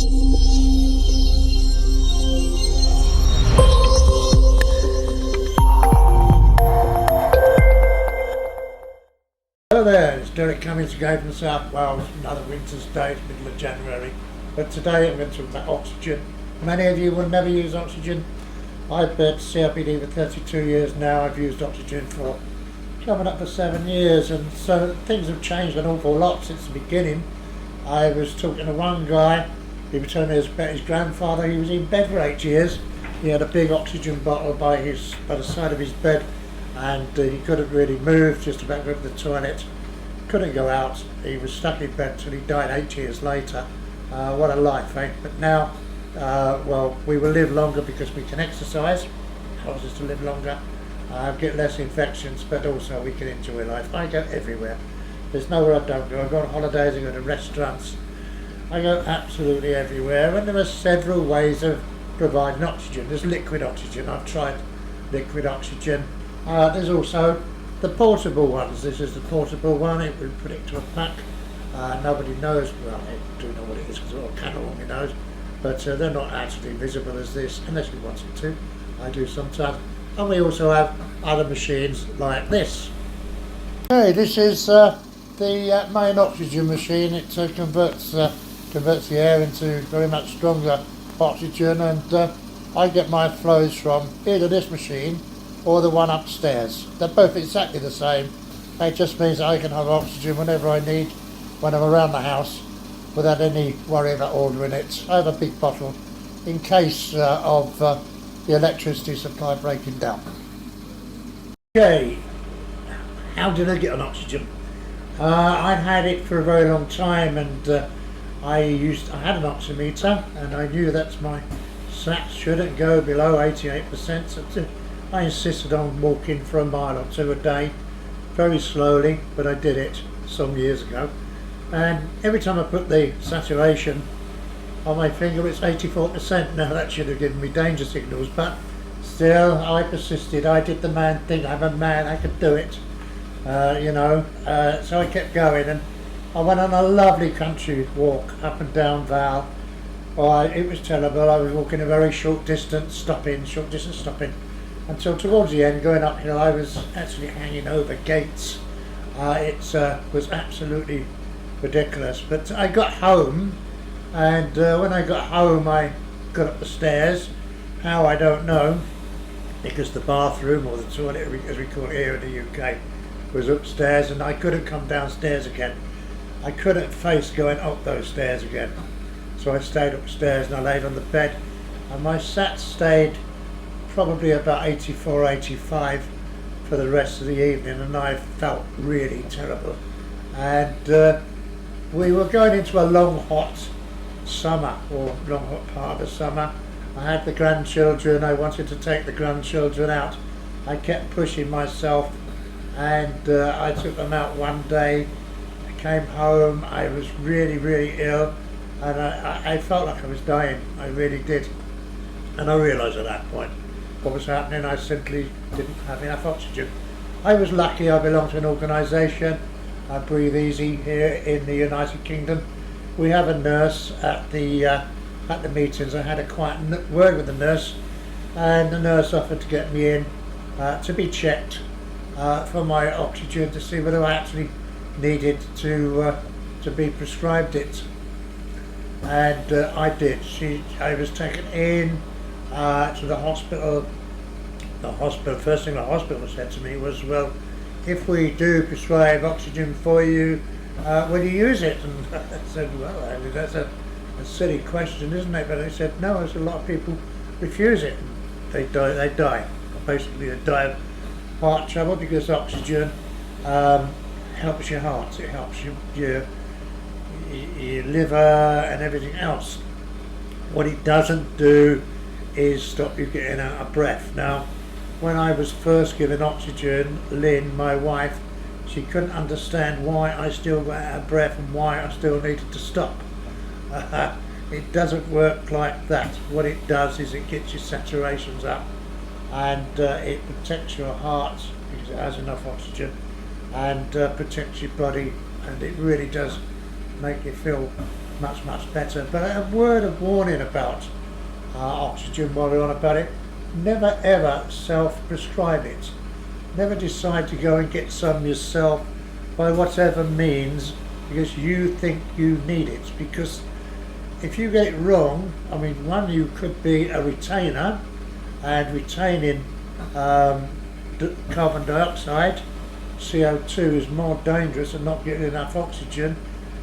Hello there, it's Derek Cummings again from South Wales, another winter's day, it's middle of January. But today I'm going to talk about oxygen. Many of you will never use oxygen. I've been COPD for 32 years now. I've used oxygen for coming up for 7 years, and so things have changed an awful lot since the beginning. I was talking to one guy, he was telling me about his grandfather. He was in bed for 8 years. He had a big oxygen bottle by the side of his bed, and he couldn't really move, just about go to the toilet, couldn't go out. He was stuck in bed till he died 8 years later. What a life, eh? But now, well, we will live longer because we can exercise, helps us to live longer, get less infections, but also we can enjoy life. I go everywhere. There's nowhere I don't go. I go on holidays, I go to restaurants, I go absolutely everywhere, and there are several ways of providing oxygen. There's liquid oxygen. I've tried liquid oxygen. There's also the portable ones. This is the portable one. We put it to a pack. Nobody knows. Well, they do know what it is because they've got a candle on your nose, but they're not actually visible as this unless you want it to. I do sometimes. And we also have other machines like this. Okay, this is the main oxygen machine. It converts the air into very much stronger oxygen, and I get my flows from either this machine or the one upstairs. They're both exactly the same. It just means I can have oxygen whenever I need, when I'm around the house, without any worry about ordering it. I have a big bottle in case of the electricity supply breaking down. Okay, how did I get on oxygen? I'd had it for a very long time, and I had an oximeter, and I knew that my sats shouldn't go below 88%. So I insisted on walking for a mile or two a day, very slowly, but I did it some years ago. And every time I put the saturation on my finger, it's 84%. Now that should have given me danger signals, but still I persisted. I did the man thing. I'm a man, I could do it. So I kept going, and I went on a lovely country walk up and down Val. Oh, it was terrible. I was walking a very short distance stopping, until towards the end, going uphill, I was actually hanging over gates. It was absolutely ridiculous. But I got home, and when I got home, I got up the stairs. How, I don't know, because the bathroom, or the toilet as we call it here in the UK, was upstairs, and I couldn't come downstairs again. I couldn't face going up those stairs again. So I stayed upstairs and I laid on the bed, and my sat stayed probably about 84, 85 for the rest of the evening, and I felt really terrible. And we were going into a long hot summer, or long hot part of the summer. I had the grandchildren. I wanted to take the grandchildren out. I kept pushing myself, and I took them out one day. I came home. I was really, really ill, and I felt like I was dying. I really did. And I realised at that point what was happening. I simply didn't have enough oxygen. I was lucky. I belong to an organisation, Breathe Easy, here in the United Kingdom. We have a nurse at the meetings. I had a quiet word with the nurse, and the nurse offered to get me in to be checked for my oxygen, to see whether I actually needed to be prescribed it. And I did. I was taken in to the hospital. First thing the hospital said to me was, well, if we do prescribe oxygen for you, will you use it? And I said, well, I mean, that's a silly question, isn't it? But they said, no, there's a lot of people refuse it. They die. Basically, they die of heart trouble, because oxygen helps your heart. It helps your liver and everything else. What it doesn't do is stop you getting out of breath. Now, when I was first given oxygen, Lynn, my wife, she couldn't understand why I still got out of breath and why I still needed to stop. It doesn't work like that. What it does is it gets your saturations up, and it protects your heart because it has enough oxygen, and protects your body, and it really does make you feel much, much better. But a word of warning about oxygen while we're on about it: never ever self-prescribe it. Never decide to go and get some yourself by whatever means because you think you need it. Because if you get it wrong, I mean, one, you could be a retainer, and retaining carbon dioxide, CO2, is more dangerous than not getting enough oxygen.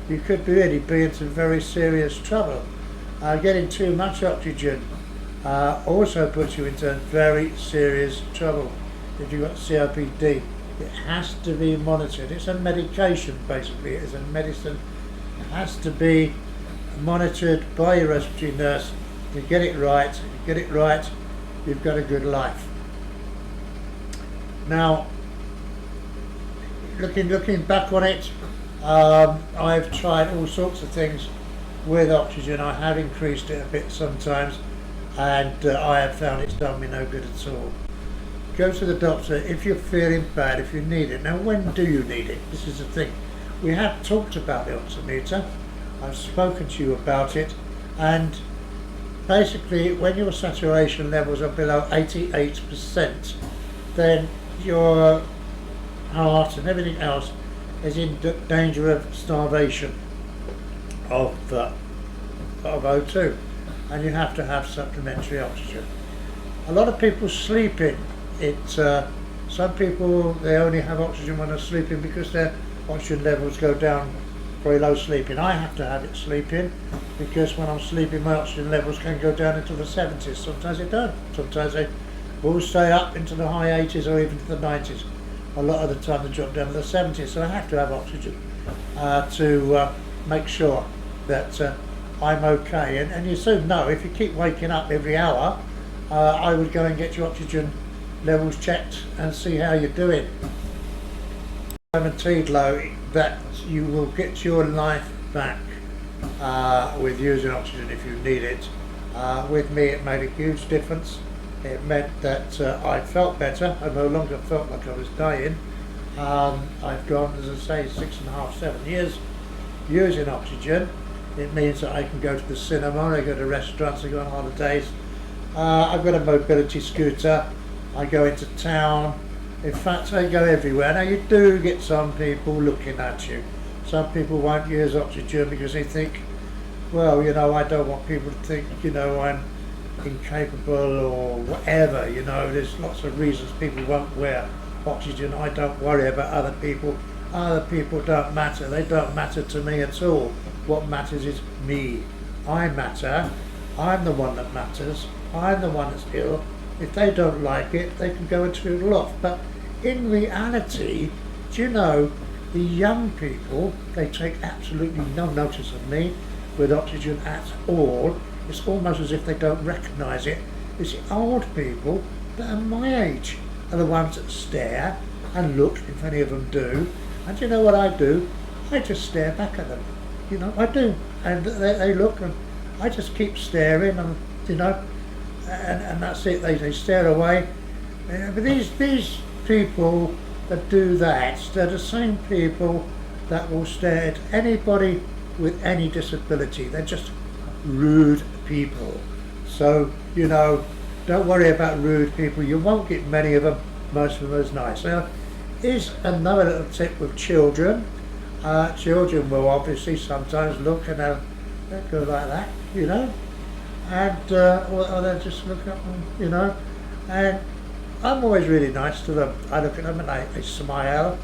You could really be in some very serious trouble. Getting too much oxygen also puts you into very serious trouble. If you've got COPD, it has to be monitored. It's a medication, basically. It's a medicine. It has to be monitored by your respiratory nurse. You get it right. You get it right, you've got a good life. Now, looking back on it, I've tried all sorts of things with oxygen. I have increased it a bit sometimes, and I have found it's done me no good at all. Go to the doctor if you're feeling bad, if you need it. Now, when do you need it? This is the thing. We have talked about the oximeter. I've spoken to you about it, and basically when your saturation levels are below 88%, then your heart and everything else is in danger of starvation of O2, and you have to have supplementary oxygen. A lot of people sleeping. Some people, they only have oxygen when they're sleeping because their oxygen levels go down very low sleeping. I have to have it sleeping because when I'm sleeping my oxygen levels can go down into the 70s. Sometimes they don't. Sometimes they will stay up into the high 80s or even to the 90s. A lot of the time they drop down to the 70s. So I have to have oxygen to make sure that I'm okay. And you soon know, if you keep waking up every hour, I would go and get your oxygen levels checked and see how you're doing. Guaranteed low that you will get your life back with using oxygen if you need it. With me it made a huge difference. It meant that I felt better. I no longer felt like I was dying. I've gone, as I say, 6.5, 7 years using oxygen. It means that I can go to the cinema, I go to restaurants, I go on holidays. I've got a mobility scooter. I go into town. In fact, I go everywhere. Now, you do get some people looking at you. Some people won't use oxygen because they think, well, you know, I don't want people to think, you know, I'm incapable or whatever. You know, there's lots of reasons people won't wear oxygen. I don't worry about other people. Other people don't matter. They don't matter to me at all. What matters is me. I matter. I'm the one that matters. I'm the one that's ill. If they don't like it, they can go and toodle off. But in reality, do you know, the young people, they take absolutely no notice of me with oxygen at all. It's almost as if they don't recognise it. It's the old people that are my age are the ones that stare and look, if any of them do. And do you know what I do? I just stare back at them. You know, I do. And they look, and I just keep staring, and, you know, and that's it. They stare away. But these people that do that, they're the same people that will stare at anybody with any disability. They're just rude people. So, you know, don't worry about rude people. You won't get many of them. Most of them is nice. Now, here's another little tip with children. Children will obviously sometimes look and they'll go like that, you know, and or they'll just look up, and, you know, and I'm always really nice to them. I look at them and they smile,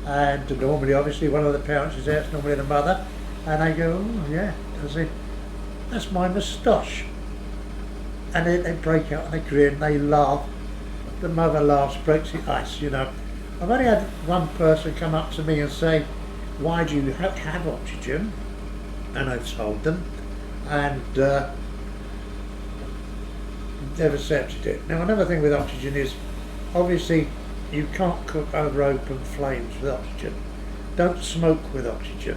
and normally, obviously, one of the parents is there. It's normally the mother, and I go, oh yeah, I say, that's my moustache, and they break out and they grin, they laugh. The mother laughs, breaks the ice, you know. I've only had one person come up to me and say, why do you have oxygen? And I've told them, and they've accepted it. Now, another thing with oxygen is, obviously, you can't cook over open flames with oxygen. Don't smoke with oxygen.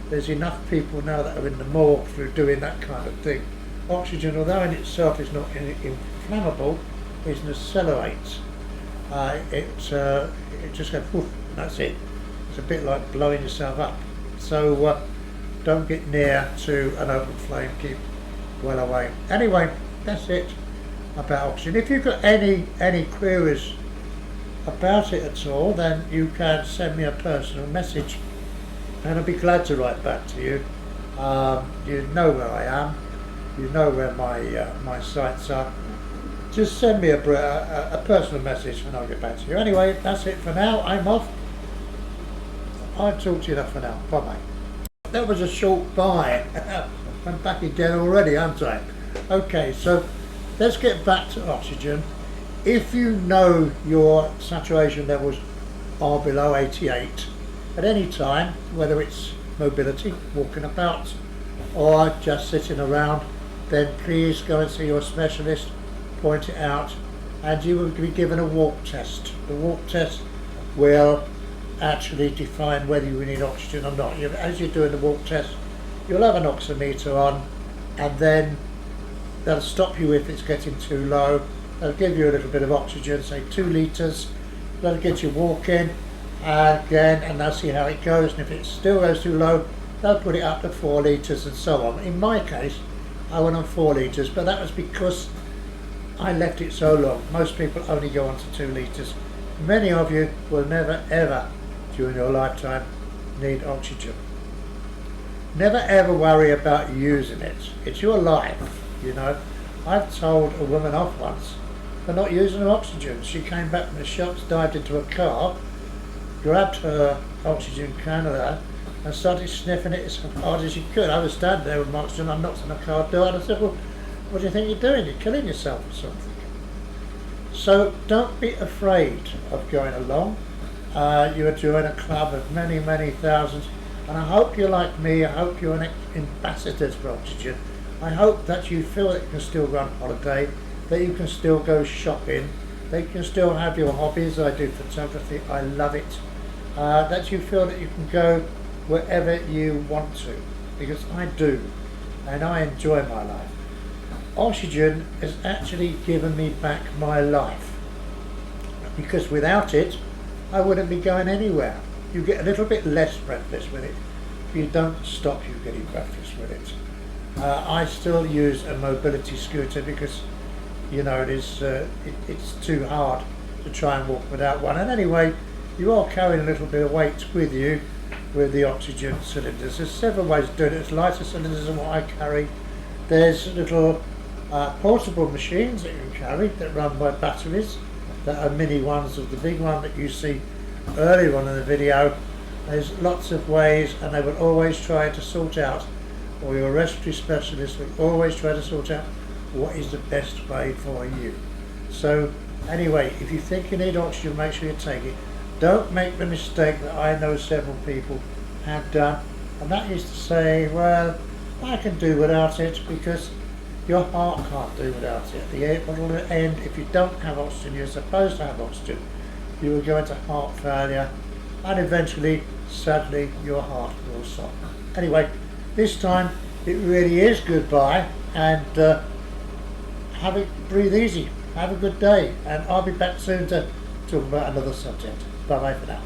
There's enough people now that are in the morgue for doing that kind of thing. Oxygen, although in itself is not inflammable, is an accelerate. It just goes, whoosh, and that's it. It's a bit like blowing yourself up. So don't get near to an open flame, keep well away. Anyway, that's it about oxygen. If you've got any queries about it at all, then you can send me a personal message and I'll be glad to write back to you. You know where I am, you know where my sites are. Just send me a personal message and I'll get back to you. Anyway, that's it for now. I'm off. I've talked to you enough for now. Bye bye. That was a short bye. I'm back again already, aren't I? Okay, so let's get back to oxygen. If you know your saturation levels are below 88 at any time, whether it's mobility, walking about, or just sitting around, then please go and see your specialist, point it out, and you will be given a walk test. The walk test will actually define whether you need oxygen or not. As you're doing the walk test, you'll have an oximeter on, and then they'll stop you if it's getting too low. They'll give you a little bit of oxygen, say 2 litres. That'll get you walking again, and they'll see how it goes. And if it still goes too low, they'll put it up to 4 litres and so on. In my case, I went on 4 litres, but that was because I left it so long. Most people only go on to 2 litres. Many of you will never ever during your lifetime need oxygen. Never ever worry about using it. It's your life, you know. I've told a woman off once for not using her oxygen. She came back from the shops, dived into a car, grabbed her oxygen cannula and started sniffing it as hard as she could. I was standing there with my oxygen, I knocked on the car door and I said, well, what do you think you're doing? You're killing yourself or something. So don't be afraid of going along. You are joining a club of many, many thousands, and I hope you're like me. I hope you're an ambassador for oxygen. I hope that you feel that you can still go on holiday, that you can still go shopping, that you can still have your hobbies. I do photography, I love it. That you feel that you can go wherever you want to, because I do, and I enjoy my life. Oxygen has actually given me back my life, because without it I wouldn't be going anywhere. You get a little bit less breathless with it. If you don't stop, you getting breathless with it. I still use a mobility scooter because, you know, it's too hard to try and walk without one. And anyway, you are carrying a little bit of weight with you with the oxygen cylinders. There's several ways of doing it. There's lighter cylinders than what I carry. There's little portable machines that you can carry that run by batteries, that are mini ones of the big one that you see earlier on in the video. There's lots of ways, and they will always try to sort out, or your respiratory specialist will always try to sort out what is the best way for you. So anyway, if you think you need oxygen, make sure you take it. Don't make the mistake that I know several people have done, and that is to say, well, I can do without it, because your heart can't do without it. The end, if you don't have oxygen, you're supposed to have oxygen, you will go into heart failure, and eventually, sadly, your heart will stop. Anyway, this time it really is goodbye, and breathe easy, have a good day, and I'll be back soon to talk about another subject. Bye bye for now.